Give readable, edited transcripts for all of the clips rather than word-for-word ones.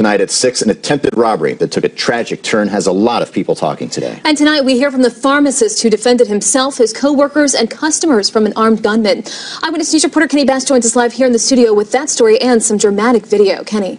Tonight at 6, an attempted robbery that took a tragic turn has a lot of people talking today. And tonight we hear from the pharmacist who defended himself, his co-workers, and customers from an armed gunman. Eyewitness News reporter Kenny Bass joins us live here in the studio with that story and some dramatic video. Kenny.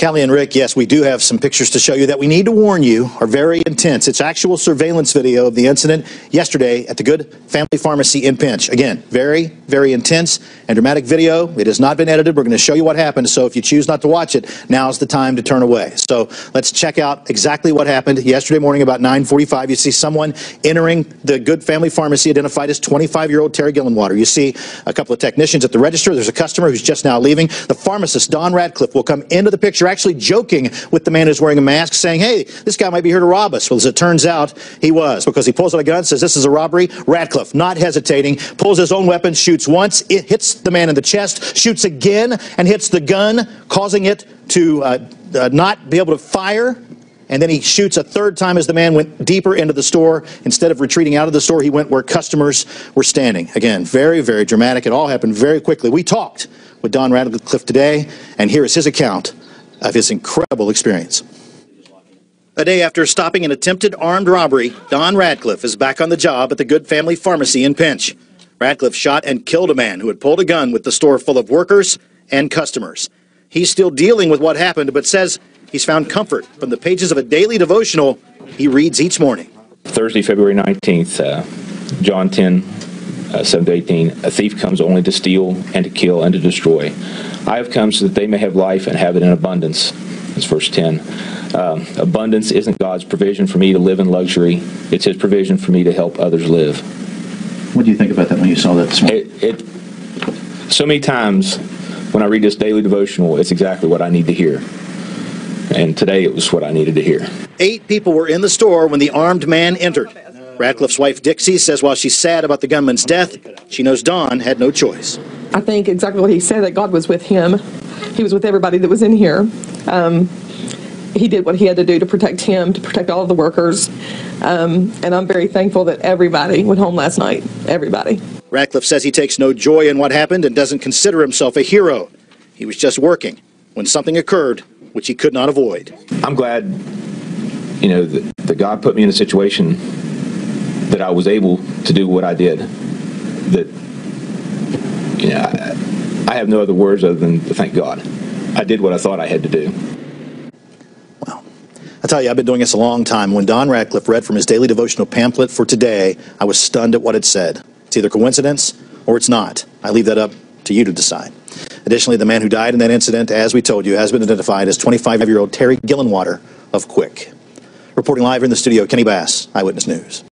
Callie and Rick, yes, we do have some pictures to show you that we need to warn you are very intense. It's actual surveillance video of the incident yesterday at the Good Family Pharmacy in Pinch. Again, very, very intense and dramatic video. It has not been edited. We're going to show you what happened. So if you choose not to watch it, now's the time to turn away. So let's check out exactly what happened yesterday morning about 9:45. You see someone entering the Good Family Pharmacy identified as 25-year-old Terry Gillenwater. You see a couple of technicians at the register. There's a customer who's just now leaving. The pharmacist, Don Radcliffe, will come into the picture, actually joking with the man who's wearing a mask, saying, hey, this guy might be here to rob us. Well, as it turns out, he was, because he pulls out a gun, says this is a robbery. Radcliffe, not hesitating, pulls his own weapon, shoots once, it hits the man in the chest, shoots again, and hits the gun, causing it to not be able to fire. And then he shoots a third time as the man went deeper into the store. Instead of retreating out of the store, he went where customers were standing. Again, very, very dramatic. It all happened very quickly. We talked with Don Radcliffe today, and here is his account of his incredible experience. A day after stopping an attempted armed robbery, Don Radcliffe is back on the job at the Good Family Pharmacy in Pinch. Radcliffe shot and killed a man who had pulled a gun with the store full of workers and customers. He's still dealing with what happened, but says he's found comfort from the pages of a daily devotional he reads each morning. Thursday, February 19th, John 10, 7-18, a thief comes only to steal and to kill and to destroy. I have come so that they may have life and have it in abundance. That's verse 10. Abundance isn't God's provision for me to live in luxury. It's His provision for me to help others live. What do you think about that when you saw that this morning? So many times when I read this daily devotional, it's exactly what I need to hear. And today it was what I needed to hear. 8 people were in the store when the armed man entered. Radcliffe's wife, Dixie, says while she's sad about the gunman's death, she knows Don had no choice. I think exactly what he said, that God was with him. He was with everybody that was in here. He did what he had to do to protect him, to protect all of the workers. And I'm very thankful that everybody went home last night. Everybody. Radcliffe says he takes no joy in what happened and doesn't consider himself a hero. He was just working when something occurred which he could not avoid. I'm glad, that God put me in a situation that I was able to do what I did. That, I have no other words other than to thank God. I did what I thought I had to do. Well, I tell you, I've been doing this a long time. When Don Radcliffe read from his daily devotional pamphlet for today, I was stunned at what it said. It's either coincidence or it's not. I leave that up to you to decide. Additionally, the man who died in that incident, as we told you, has been identified as 25-year-old Terry Gillenwater of Quick. Reporting live in the studio, Kenny Bass, Eyewitness News.